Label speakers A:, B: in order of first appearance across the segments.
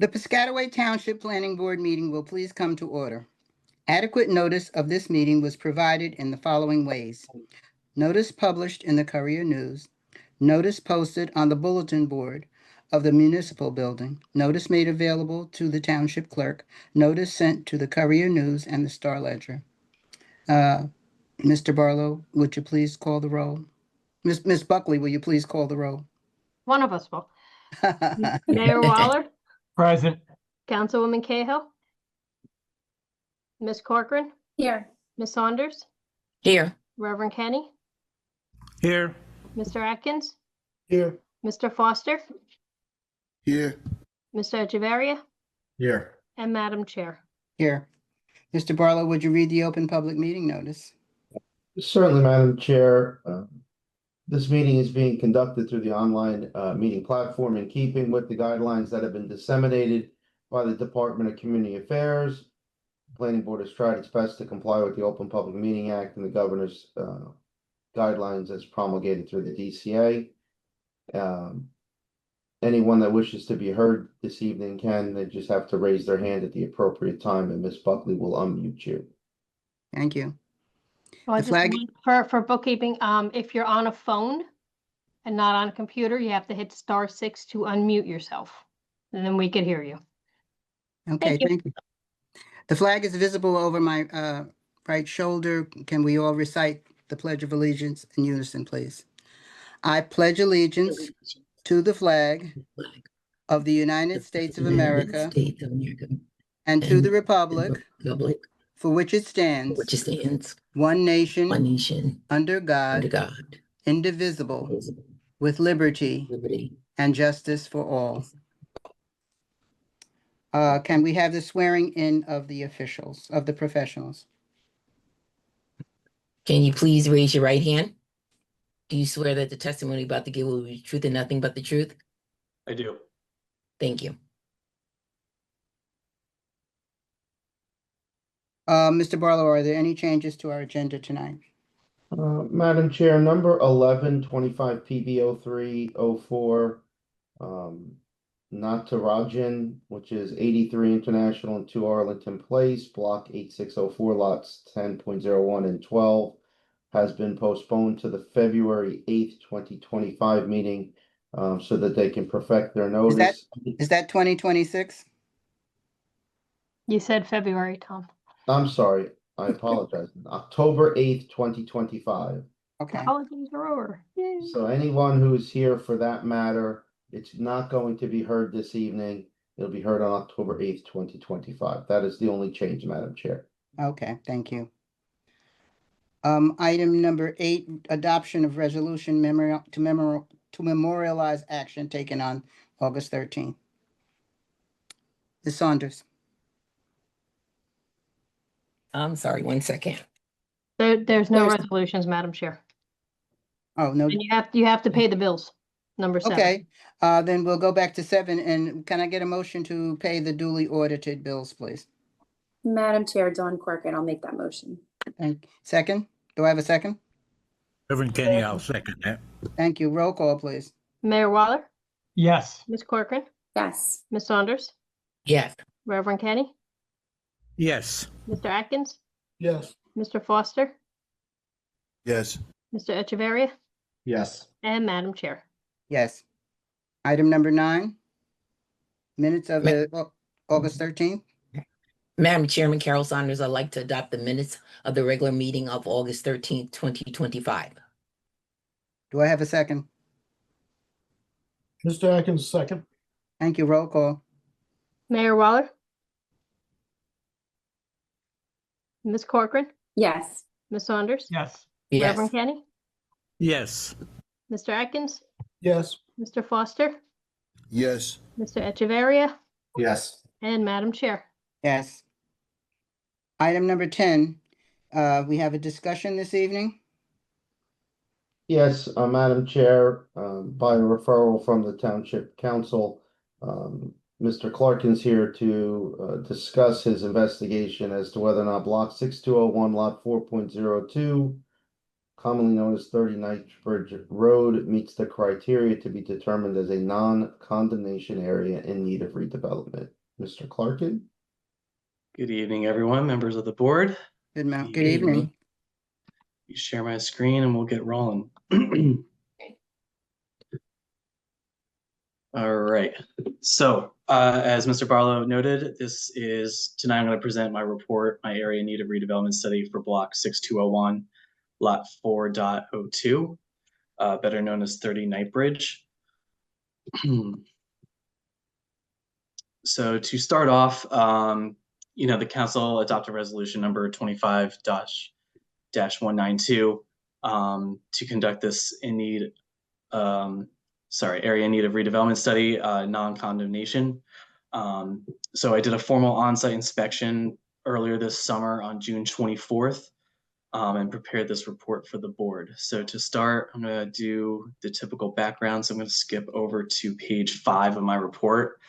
A: The Piscataway Township Planning Board meeting will please come to order. Adequate notice of this meeting was provided in the following ways. Notice published in the Courier News, notice posted on the bulletin board of the municipal building, notice made available to the township clerk, notice sent to the Courier News and the Star Ledger. Mr. Barlow, would you please call the roll? Miss Buckley, will you please call the roll?
B: One of us will. Mayor Waller,
C: Present.
B: Councilwoman Cahill, Miss Corcoran,
D: Here.
B: Miss Saunders,
E: Here.
B: Reverend Kenny,
C: Here.
B: Mr. Atkins,
C: Here.
B: Mr. Foster,
F: Here.
B: Mr. Echeverria,
F: Here.
B: and Madam Chair.
A: Here. Mr. Barlow, would you read the open public meeting notice?
G: Certainly, Madam Chair. This meeting is being conducted through the online meeting platform in keeping with the guidelines that have been disseminated by the Department of Community Affairs. The Planning Board has tried its best to comply with the Open Public Meeting Act and the governor's guidelines as promulgated through the DCA. Anyone that wishes to be heard this evening they just have to raise their hand at the appropriate time, and Ms. Buckley will unmute you.
A: Thank you.
B: Well,
A: The flag-
B: for bookkeeping, if you're on a phone and not on a computer, you have to hit *6 to unmute yourself, and then we can hear you.
A: Okay,
B: Thank you.
A: thank you. The flag is visible over my right shoulder. Can we all recite the Pledge of Allegiance in unison, please? I pledge allegiance to the flag of the United States of America and to the republic for which it stands, one nation, under God, indivisible, with liberty and justice for all. Can we have the swearing in of the officials, of the professionals?
E: Can you please raise your right hand? Do you swear that the testimony about to give will be the truth and nothing but the truth?
C: I do.
E: Thank you.
A: Mr. Barlow, are there any changes to our agenda tonight?
G: Madam Chair, number 1125 PB0304, Natarajan, which is 83 International and 2 Arlington Place, Block 8604, lots 10.01 and 12, has been postponed to the February 8th, 2025 meeting so that they can perfect their notice.
A: Is that 2026?
B: You said February, Tom.
G: I'm sorry, I apologize. October 8th, 2025.
A: Okay,
B: Holidays are over. Yay.
G: So anyone who's here for that matter, it's not going to be heard this evening. It'll be heard on October 8th, 2025. That is the only change, Madam Chair.
A: okay, thank you. Item number 8, adoption of resolution to memorialize action taken on August 13th. Ms. Saunders.
E: I'm sorry, 1 second.
B: There's no
A: There's-
B: resolutions, Madam Chair.
A: Oh, no.
B: And you have to pay the bills. Number 7.
A: Okay, then we'll go back to 7, and can I get a motion to pay the duly audited bills, please?
D: Madam Chair, Dawn Corcoran, I'll make that motion.
A: Second, do I have a second?
F: Reverend Kenny, I'll second that.
A: Thank you, roll call, please.
B: Mayor Waller,
C: Yes.
B: Miss Corcoran,
D: Yes.
B: Miss Saunders,
E: Yes.
B: Reverend Kenny,
F: Yes.
B: Mr. Atkins,
C: Yes.
B: Mr. Foster,
F: Yes.
B: Mr. Echeverria,
C: Yes.
B: and Madam Chair.
A: Yes. Item number 9, minutes of the August 13th.
E: Madam Chairman, Carol Saunders, I'd like to adopt the minutes of the regular meeting of August 13th, 2025.
A: Do I have a second?
C: Mr. Atkins, second.
A: Thank you, roll call.
B: Mayor Waller, Miss Corcoran,
D: Yes.
B: Miss Saunders,
C: Yes.
E: Yes.
B: Reverend Kenny,
F: Yes.
B: Mr. Atkins,
C: Yes.
B: Mr. Foster,
F: Yes.
B: Mr. Echeverria,
C: Yes.
B: and Madam Chair.
A: Yes. Item number 10, we have a discussion this evening.
G: Yes, Madam Chair, by referral from the Township Council, Mr. Clarkin's here to discuss his investigation as to whether or not Block 6201, Lot 4.02, commonly known as 30 Knightsbridge Road, meets the criteria to be determined as a non-condemnation area in need of redevelopment. Mr. Clarkin?
H: Good evening, everyone, members of the board.
A: Good
E: Good
A: evening.
E: evening.
H: You share my screen and we'll get rolling. All right. So as Mr. Barlow noted, tonight I'm going to present my report, my area need of redevelopment study for block 6201, lot 4.02, better known as 30 Knightsbridge. So to start off, the council adopted resolution number 25-192 to conduct this area in need of redevelopment study, non-condemnation. So I did a formal on-site inspection earlier this summer on June 24th and prepared this report for the board. So to start, I'm going to do the typical background. So I'm going to skip over to page 5 of my report.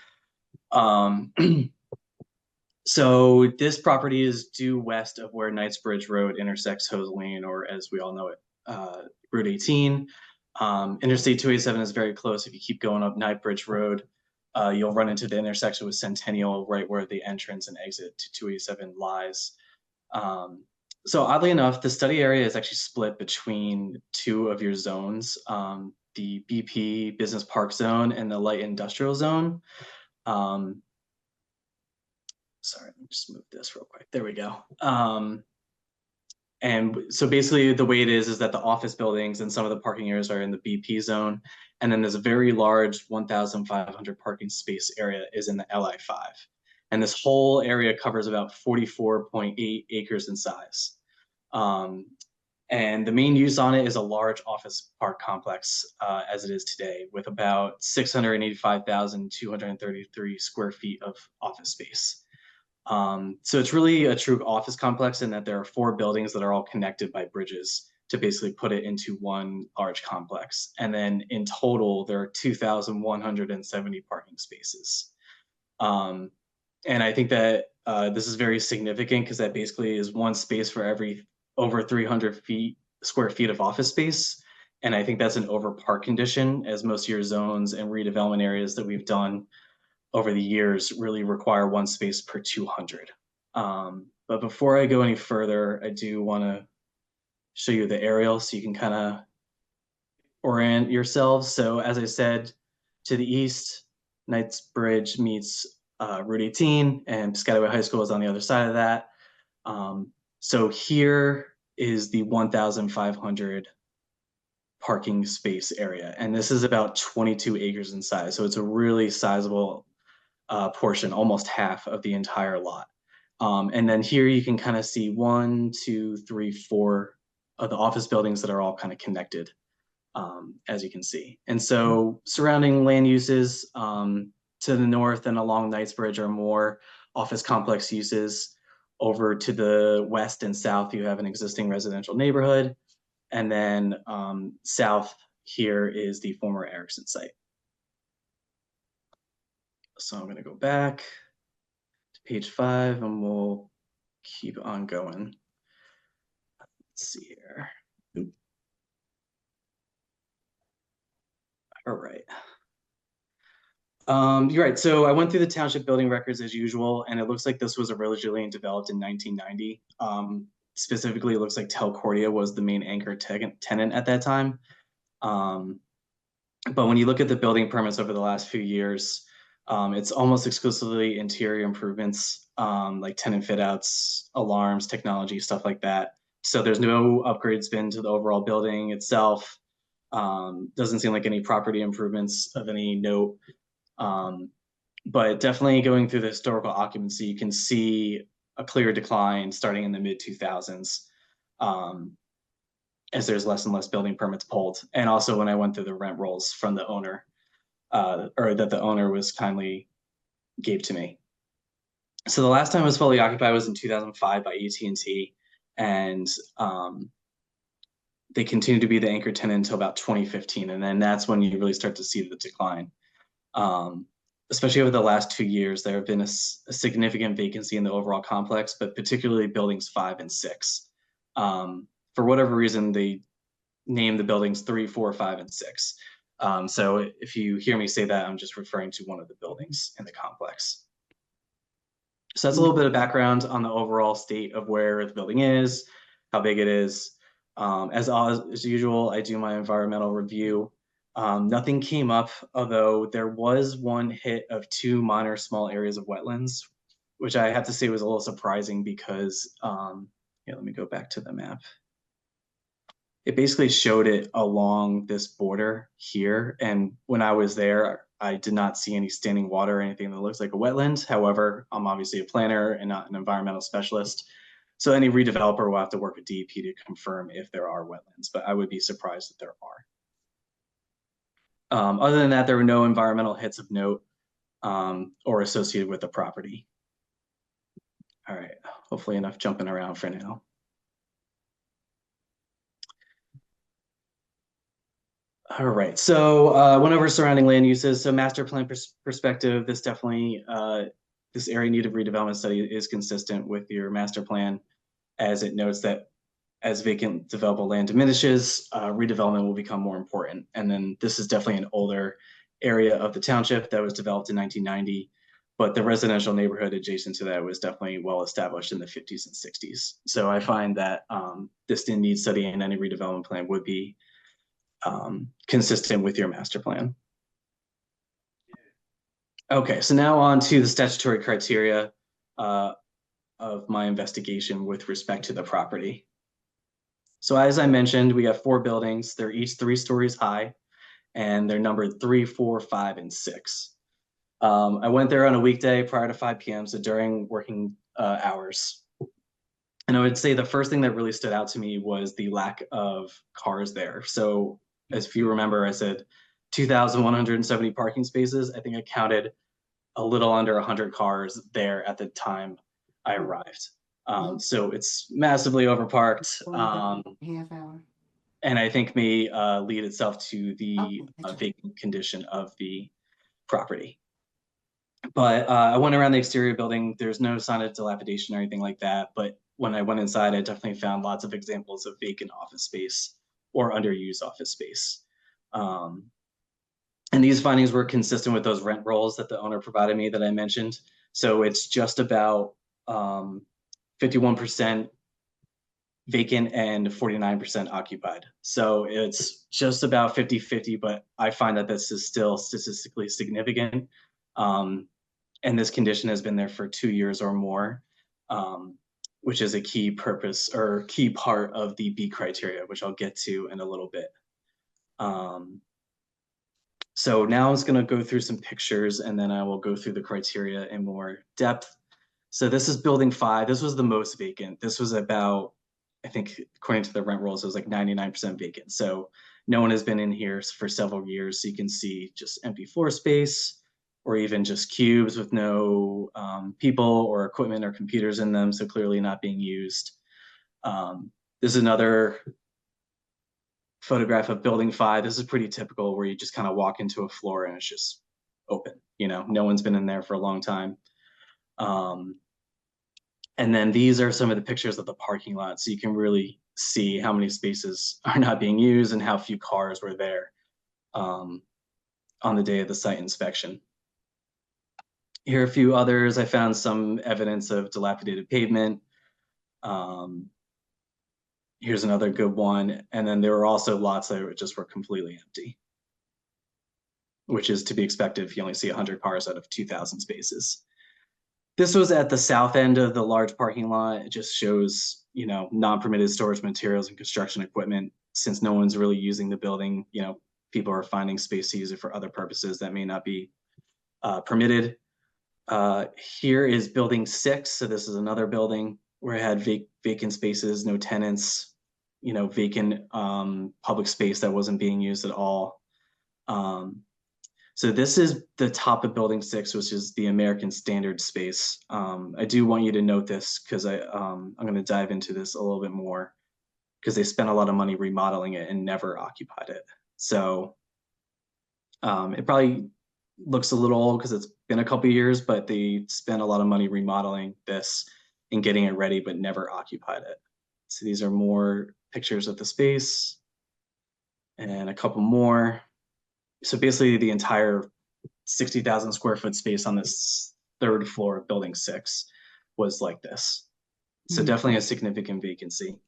H: So this property is due west of where Knightsbridge Road intersects Hose Lane, or as we all know it, Route 18. Interstate 287 is very close. If you keep going up Knightsbridge Road, you'll run into the intersection with Centennial, right where the entrance and exit to 287 lies. So oddly enough, the study area is actually split between two of your zones, the BP Business Park Zone and the Light Industrial Zone. Sorry, let me just move this real quick. There we go. And so basically the way it is that the office buildings and some of the parking areas are in the BP zone. And then there's a very large 1,500 parking space area is in the LI5. And this whole area covers about 44.8 acres in size. And the main use on it is a large office park complex as it is today, with about 685,233 square feet of office space. So it's really a true office complex in that there are 4 buildings that are all connected by bridges to basically put it into one large complex. And then in total, there are 2,170 parking spaces. And I think that this is very significant because that basically is one space for every over 300 square feet of office space. And I think that's an overpark condition, as most of your zones and redevelopment areas that we've done over the years really require one space per 200. But before I go any further, I do want to show you the aerial so you can kind of orient yourselves. So as I said, to the east, Knightsbridge meets Route 18, and Piscataway High School is on the other side of that. So here is the 1,500 parking space area, and this is about 22 acres in size. So it's a really sizable portion, almost half of the entire lot. And then here you can kind of see 1, 2, 3, 4 of the office buildings that are all kind of connected, as you can see. And so surrounding land uses to the north and along Knightsbridge are more office complex uses. Over to the west and south, you have an existing residential neighborhood. And then south here is the former Erickson site. So I'm going to go back to page 5 and we'll keep on going. Let's see here. Oop. All right. You're right. So I went through the township building records as usual, and it looks like this was originally developed in 1990. Specifically, it looks like Telcordia was the main anchor tenant at that time. But when you look at the building permits over the last few years, it's almost exclusively interior improvements, like tenant fit outs, alarms, technology, stuff like that. So there's no upgrades been to the overall building itself. Doesn't seem like any property improvements of any note. But definitely going through the historical occupancy, you can see a clear decline starting in the mid 2000s, as there's less and less building permits pulled. And also when I went through the rent rolls from the owner, or that the owner was kindly gave to me. So the last time it was fully occupied was in 2005 by AT&T, and they continued to be the anchor tenant until about 2015, and then that's when you really start to see the decline. Especially over the last 2 years, there have been a significant vacancy in the overall complex, but particularly buildings 5 and 6. For whatever reason, they name the buildings 3, 4, 5, and 6. So if you hear me say that, I'm just referring to one of the buildings in the complex. So that's a little bit of background on the overall state of where the building is, how big it is. As usual, I do my environmental review. Nothing came up, although there was one hit of 2 minor small areas of wetlands, which I have to say was a little surprising because, let me go back to the map. It basically showed it along this border here. And when I was there, I did not see any standing water or anything that looks like a wetland. However, I'm obviously a planner and not an environmental specialist. So any redeveloper will have to work with DEP to confirm if there are wetlands, but I would be surprised if there are. Other than that, there were no environmental hits of note or associated with the property. All right, hopefully enough jumping around for now. All right, so went over surrounding land uses. So master plan perspective, this definitely, this area needed redevelopment study is consistent with your master plan, as it notes that as vacant developable land diminishes, redevelopment will become more important. And then this is definitely an older area of the township that was developed in 1990, but the residential neighborhood adjacent to that was definitely well established in the 50s and 60s. So I find that this didn't need study, and any redevelopment plan would be consistent with your master plan. Okay, so now on to the statutory criteria of my investigation with respect to the property. So as I mentioned, we have 4 buildings. They're each 3 stories high, and they're numbered 3, 4, 5, and 6. I went there on a weekday prior to 5 p.m., so during working hours. And I would say the first thing that really stood out to me was the lack of cars there. So as if you remember, I said 2,170 parking spaces. I think I counted a little under 100 cars there at the time I arrived. So it's massively overparked.
A: Half hour.
H: And I think may lead itself to the vacant condition of the property. But I went around the exterior building. There's no sign of dilapidation or anything like that. But when I went inside, I definitely found lots of examples of vacant office space or underused office space. And these findings were consistent with those rent rolls that the owner provided me that I mentioned. So it's just about 51% vacant and 49% occupied. So it's just about 50-50, but I find that this is still statistically significant. And this condition has been there for 2 years or more, which is a key purpose or key part of the B criteria, which I'll get to in a little bit. So now I'm just going to go through some pictures, and then I will go through the criteria in more depth. So this is building 5. This was the most vacant. This was about, I think, according to the rent rolls, it was like 99% vacant. So no one has been in here for several years. So you can see just empty floor space, or even just cubes with no people or equipment or computers in them. So clearly not being used. This is another photograph of building 5. This is pretty typical, where you just kind of walk into a floor and it's just open. You know, no one's been in there for a long time. And then these are some of the pictures of the parking lot. So you can really see how many spaces are not being used and how few cars were there on the day of the site inspection. Here are a few others. I found some evidence of dilapidated pavement. Here's another good one. And then there were also lots that just were completely empty, which is to be expected if you only see 100 cars out of 2,000 spaces. This was at the south end of the large parking lot. It just shows, you know, non-permitted storage materials and construction equipment. Since no one's really using the building, you know, people are finding space to use it for other purposes that may not be permitted. Here is building 6. So this is another building where it had vacant spaces, no tenants, you know, vacant public space that wasn't being used at all. So this is the top of building 6, which is the American Standard space. I do want you to note this because I'm going to dive into this a little bit more, because they spent a lot of money remodeling it and never occupied it. So it probably looks a little old because it's been a couple of years, but they spent a lot of money remodeling this and getting it ready, but never occupied it. So these are more pictures of the space. and a couple more. So basically the entire 60,000 square foot space on this third floor of building 6 was like this. So definitely a significant vacancy.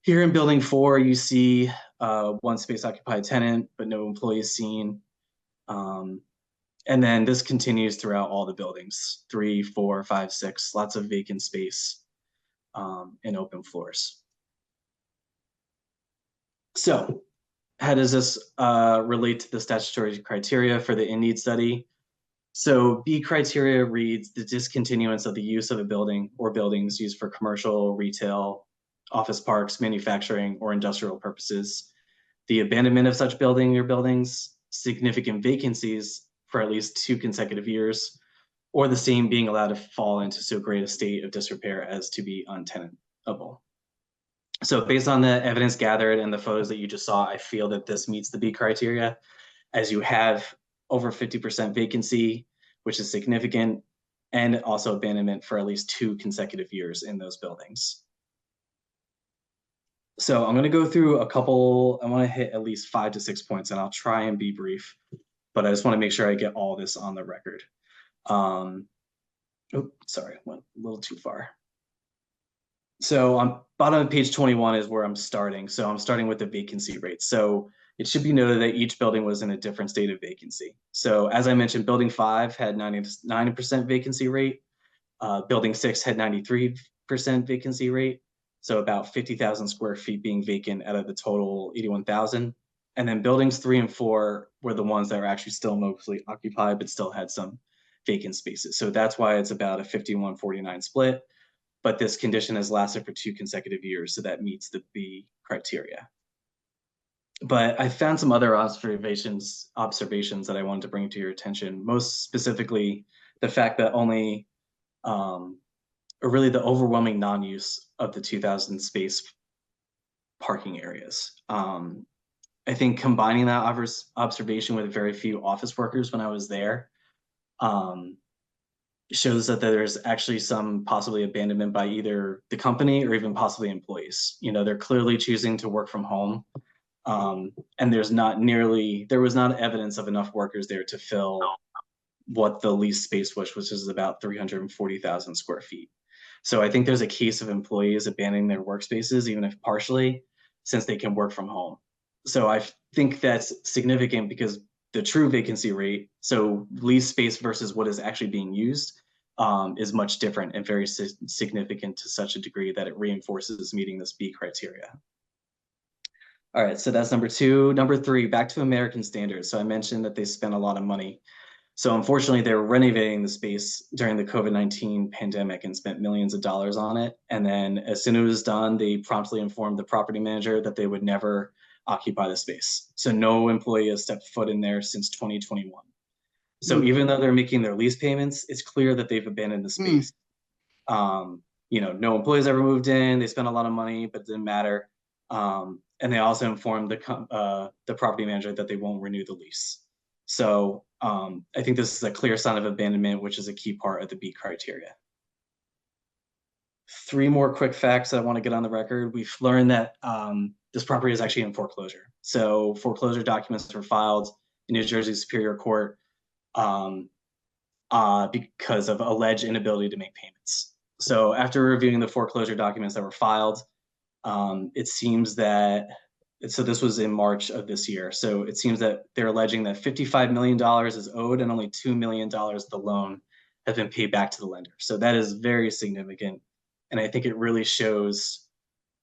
H: Here in building 4, you see one space occupied tenant, but no employees seen. And then this continues throughout all the buildings, 3, 4, 5, 6, lots of vacant space and open floors. So how does this relate to the statutory criteria for the in-need study? So B criteria reads the discontinuance of the use of a building or buildings used for commercial, retail, office parks, manufacturing, or industrial purposes, the abandonment of such building or buildings, significant vacancies for at least 2 consecutive years, or the same being allowed to fall into so great a state of disrepair as to be untenantable. So based on the evidence gathered and the photos that you just saw, I feel that this meets the B criteria, as you have over 50% vacancy, which is significant, and also abandonment for at least 2 consecutive years in those buildings. So I'm going to go through a couple, I want to hit at least 5 to 6 points, and I'll try and be brief, but I just want to make sure I get all this on the record. Sorry, went a little too far. So on bottom of page 21 is where I'm starting. So I'm starting with the vacancy rate. So it should be noted that each building was in a different state of vacancy. So as I mentioned, building 5 had 90% vacancy rate. Building 6 had 93% vacancy rate. So about 50,000 square feet being vacant out of the total 81,000. And then buildings 3 and 4 were the ones that were actually still mostly occupied, but still had some vacant spaces. So that's why it's about a 51-49 split. But this condition has lasted for 2 consecutive years, so that meets the B criteria. But I found some other observations that I wanted to bring to your attention, most specifically the fact that only, or really the overwhelming non-use of the 2,000 space parking areas. I think combining that observation with very few office workers when I was there, shows that there's actually some possibly abandonment by either the company or even possibly employees. You know, they're clearly choosing to work from home. And there was not evidence of enough workers there to fill what the leased space was, which is about 340,000 square feet. So I think there's a case of employees abandoning their workspaces, even if partially, since they can work from home. So I think that's significant because the true vacancy rate, so leased space versus what is actually being used, is much different and very significant to such a degree that it reinforces meeting this B criteria. All right, so that's number 2. Number 3, back to American standards. So I mentioned that they spent a lot of money. So unfortunately, they were renovating the space during the COVID-19 pandemic and spent millions of dollars on it. And then as soon as it was done, they promptly informed the property manager that they would never occupy the space. So no employee has stepped foot in there since 2021. So even though they're making their lease payments, it's clear that they've abandoned the space. You know, no employees ever moved in. They spent a lot of money, but it didn't matter. And they also informed the property manager that they won't renew the lease. So I think this is a clear sign of abandonment, which is a key part of the B criteria. 3 more quick facts that I want to get on the record. We've learned that this property is actually in foreclosure. So foreclosure documents were filed in New Jersey Superior Court because of alleged inability to make payments. So after reviewing the foreclosure documents that were filed, it seems that, so this was in March of this year. So it seems that they're alleging that $55 million is owed and only $2 million of the loan has been paid back to the lender. So that is very significant. And I think it really shows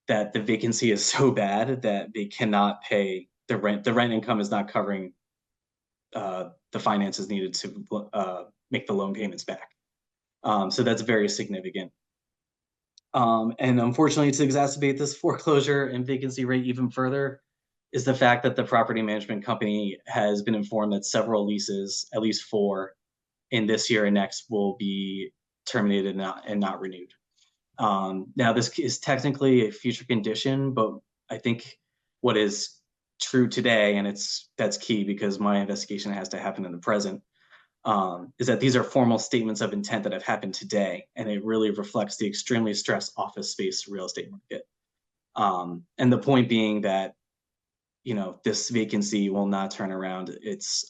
H: that the vacancy is so bad that they cannot pay the rent. The rent income is not covering the finances needed to make the loan payments back. So that's very significant. And unfortunately, to exacerbate this foreclosure and vacancy rate even further is the fact that the property management company has been informed that several leases, at least 4 in this year and next, will be terminated and not renewed. Now, this is technically a future condition, but I think what is true today, and that's key because my investigation has to happen in the present, is that these are formal statements of intent that have happened today, and it really reflects the extremely stressed office space real estate market. And the point being that this vacancy will not turn around. It's,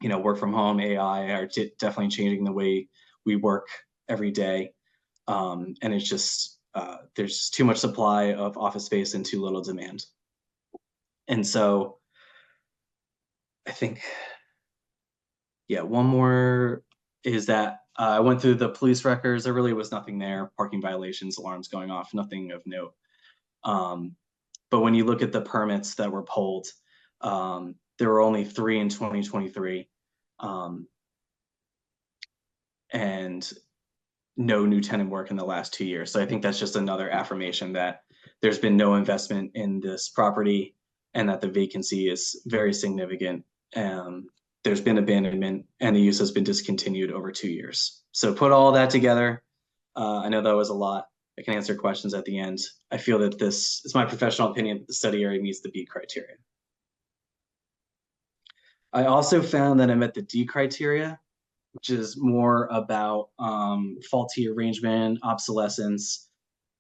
H: work from home, AI are definitely changing the way we work every day. And it's just, there's too much supply of office space and too little demand. And so I think, one more is that I went through the police records. There really was nothing there. Parking violations, alarms going off, nothing of note. But when you look at the permits that were pulled, there were only 3 in 2023, and no new tenant work in the last 2 years. So I think that's just another affirmation that there's been no investment in this property and that the vacancy is very significant. There's been abandonment and the use has been discontinued over 2 years. So put all that together. I know that was a lot. I can answer questions at the end. I feel that this is my professional opinion that the study area meets the B criteria. I also found that I met the D criteria, which is more about faulty arrangement, obsolescence,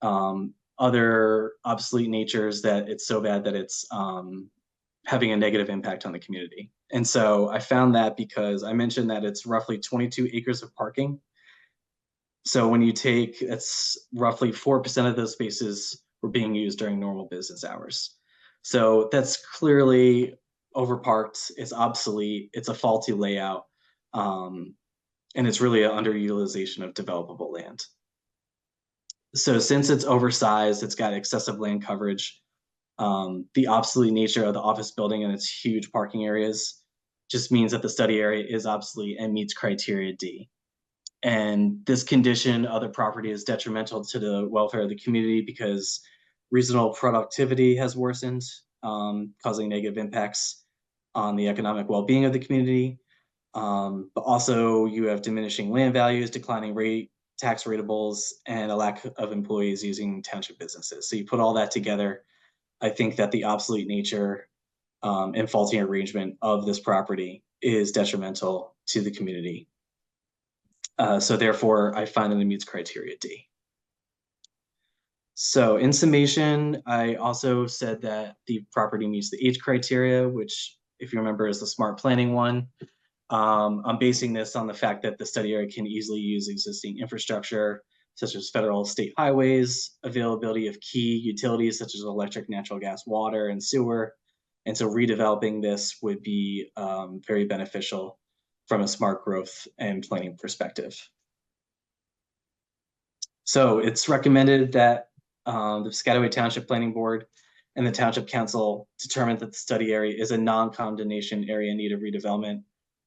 H: other obsolete natures that it's so bad that it's having a negative impact on the community. And so I found that because I mentioned that it's roughly 22 acres of parking. So when you take, it's roughly 4% of those spaces were being used during normal business hours. So that's clearly overparked, it's obsolete, it's a faulty layout, and it's really an underutilization of developable land. So since it's oversized, it's got excessive land coverage, the obsolete nature of the office building and its huge parking areas just means that the study area is obsolete and meets criteria D. And this condition of the property is detrimental to the welfare of the community because reasonable productivity has worsened, causing negative impacts on the economic well-being of the community. But also you have diminishing land values, declining tax rateables, and a lack of employees using township businesses. So you put all that together, I think that the obsolete nature and faulty arrangement of this property is detrimental to the community. So therefore, I find that it meets criteria D. So in summation, I also said that the property meets the H criteria, which, if you remember, is the smart planning one. I'm basing this on the fact that the study area can easily use existing infrastructure, such as federal state highways, availability of key utilities, such as electric, natural gas, water, and sewer. And so redeveloping this would be very beneficial from a smart growth and planning perspective. So it's recommended that the Piscataway Township Planning Board and the Township Council determine that the study area is a non-condemnation area in need of redevelopment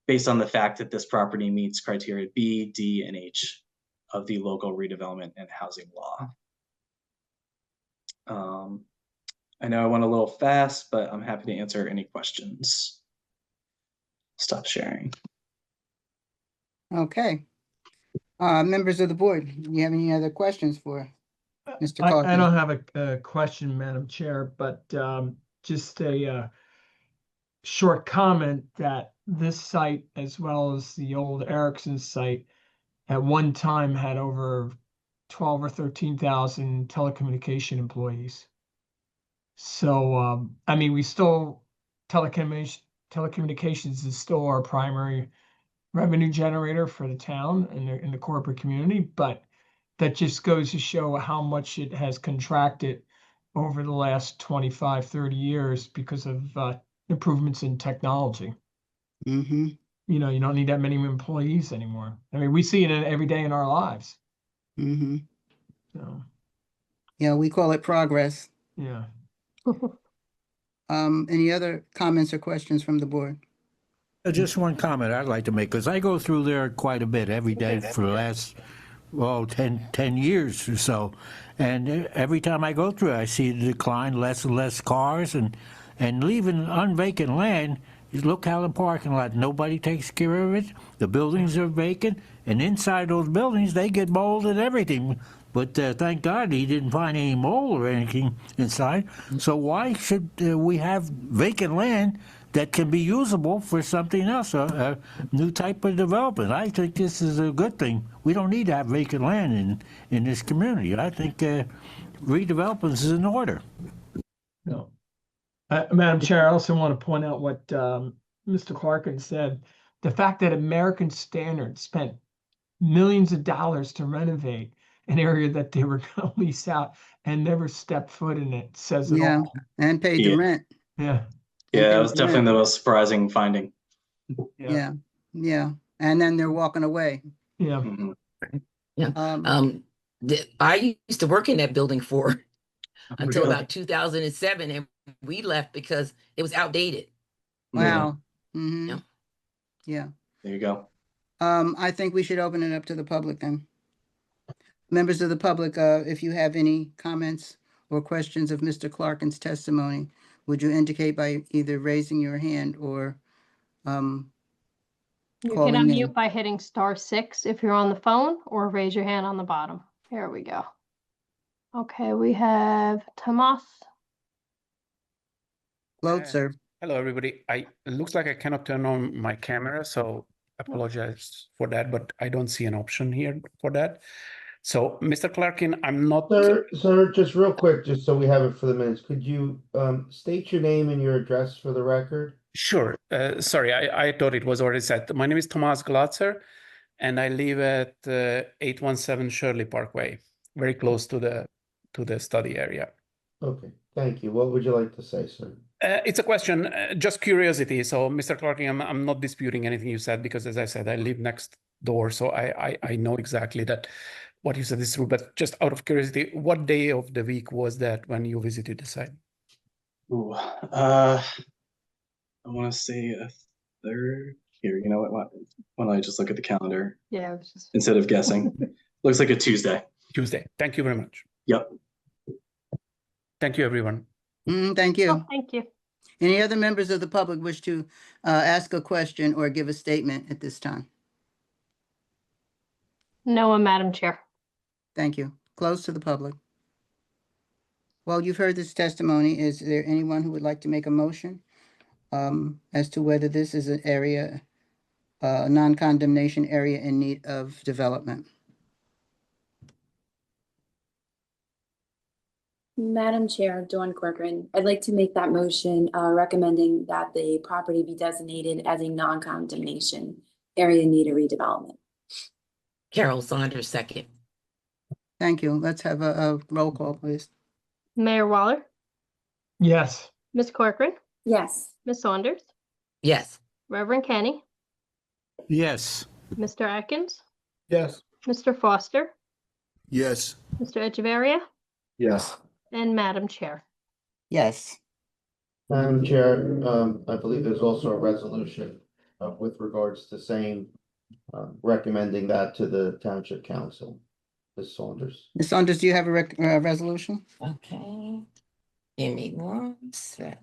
H: based on the fact that this property meets criteria B, D, and H of the local redevelopment and housing law. I know I went a little fast, but I'm happy to answer any questions. Stop sharing.
A: Okay. Members of the board, do you have any other questions for Mr.
I: I
A: Caulfield?
I: don't have a question, Madam Chair, but just a short comment that this site, as well as the old Erickson site, at one time had over 12 or 13,000 telecommunication employees. So, I mean, we still, telecommunications is still our primary revenue generator for the town and in the corporate community, but that just goes to show how much it has contracted over the last 25, 30 years because of improvements in technology.
A: Mm-hmm.
I: You know, you don't need that many employees anymore. I mean, we see it every day in our lives.
A: Mm-hmm.
I: So,
A: Yeah, we call it progress.
I: yeah.
A: Any other comments or questions from the board?
F: Just one comment I'd like to make, because I go through there quite a bit every day for the last, well, 10 years or so. And every time I go through it, I see the decline, less and less cars, and leaving unvacant land. You look out in the parking lot, nobody takes care of it. The buildings are vacant, and inside those buildings, they get mold and everything. But thank God he didn't find any mold or anything inside. So why should we have vacant land that can be usable for something else, a new type of development? I think this is a good thing. We don't need to have vacant land in this community. I think redevelopment is in order.
I: No. Madam Chair, I also want to point out what Mr. Clarkin said. The fact that American Standard spent millions of dollars to renovate an area that they were going to lease out and never stepped foot in it says it
A: Yeah,
I: all.
A: and paid the
H: Yeah.
A: rent.
I: Yeah.
A: And
H: Yeah,
A: paid
H: that was
A: the
H: definitely
A: rent.
H: the most surprising finding.
A: Yeah, yeah. And then they're walking away.
I: Yeah.
H: Mhm.
E: I used to work in that building for until
H: Really?
E: about 2007, and we left because it was outdated.
A: Wow. Hmm.
E: Yeah.
A: Yeah.
H: There you go.
A: I think we should open it up to the public then. Members of the public, if you have any comments or questions of Mr. Clarkin's testimony, would you indicate by either raising your hand or
B: You can
A: calling in?
B: unmute by hitting *6 if you're on the phone, or raise your hand on the bottom. Here we go. Okay, we have Tomas.
A: Float, sir.
J: Hello, everybody. It looks like I cannot turn on my camera, so apologize for that, but I don't see an option here for that. So, Mr. Clarkin, I'm not.
G: Sir, just real quick, just so we have it for the minutes, could you state your name and your address for the record?
J: Sure. Sorry, I thought it was already said. My name is Tomas Glatzer, and I live at 817 Shirley Parkway, very close to the study area.
G: Okay, thank you. What would you like to say, sir?
J: It's a question, just curiosity. So, Mr. Clarkin, I'm not disputing anything you said because, as I said, I live next door, so I know exactly that what you said is true. But just out of curiosity, what day of the week was that when you visited the site?
H: Ooh, I want to say a third. Here, you know what? Why don't I just look at the calendar
B: Yeah, it was just.
H: instead of guessing? Looks like a Tuesday.
J: Tuesday. Thank you very much.
H: Yep.
J: Thank you, everyone.
A: Thank you.
B: Oh, thank you.
A: Any other members of the public wish to ask a question or give a statement at this time?
B: No, Madam Chair.
A: Thank you. Close to the public. Well, you've heard this testimony. Is there anyone who would like to make a motion as to whether this is an area, non-condemnation area in need of development?
D: Madam Chair, Dawn Corcoran, I'd like to make that motion recommending that the property be designated as a non-condemnation area in need of redevelopment.
E: Carol Saunders, second.
A: Thank you. Let's have a roll call, please.
B: Mayor Waller,
I: Yes.
B: Ms. Corcoran,
D: Yes.
B: Ms. Saunders,
E: Yes.
B: Reverend Kenny,
F: Yes.
B: Mr. Atkins,
C: Yes.
B: Mr. Foster,
C: Yes.
B: Mr. Echeverria,
C: Yes.
B: and Madam Chair.
A: Yes.
G: Madam Chair, I believe there's also a resolution with regards to same recommending that to the Township Council. Ms. Saunders.
A: Ms. Saunders, do you have a resolution?
E: Okay. Give me one sec.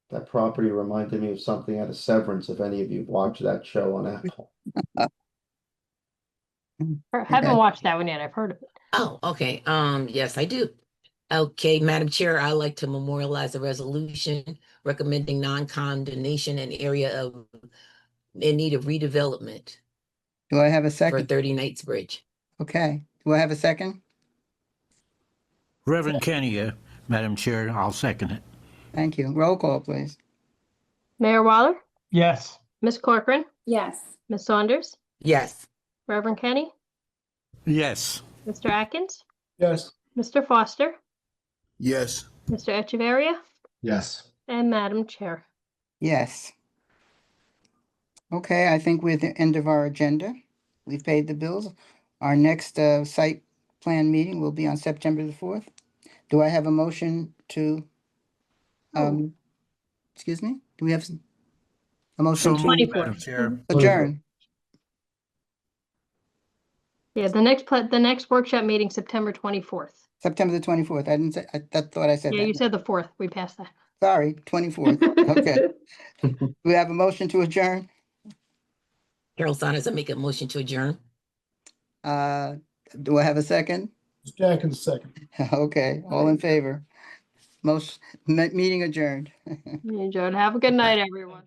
G: That property reminded me of something out of Severance, if any of you watched that show on Apple.
B: Haven't
A: Okay.
B: watched that one yet. I've heard of it.
E: Oh, okay. Yes, I do. Okay, Madam Chair, I'd like to memorialize a resolution recommending non-condemnation an area in need of redevelopment
A: Do I have a
E: for
A: second?
E: 30 Knightsbridge.
A: Okay. Do I have a second?
F: Reverend Kenny, Madam Chair, I'll second it.
A: Thank you. Roll call, please.
B: Mayor Waller,
I: Yes.
B: Ms. Corcoran,
D: Yes.
B: Ms. Saunders,
E: Yes.
B: Reverend Kenny,
F: Yes.
B: Mr. Atkins,
C: Yes.
B: Mr. Foster,
C: Yes.
B: Mr. Echeverria,
C: Yes.
B: and Madam Chair.
A: Yes. Okay, I think we're at the end of our agenda. We've paid the bills. Our next site plan meeting will be on September the 4th. Do I have a motion to, excuse me? Do we have a motion
F: So
A: to
F: moved, Madam Chair.
A: adjourn?
B: Yeah, the next workshop meeting, September 24th.
A: September the 24th. I didn't say, I thought I said
B: Yeah, you
A: that.
B: said the 4th. We passed that.
A: Sorry, 24th. Okay. Do we have a motion to adjourn?
E: Carol Saunders, I make a motion to adjourn.
A: Do I have a second?
C: Jack in a second.
A: Okay, all in favor? Meeting adjourned.
B: Enjoy. Have a good night, everyone.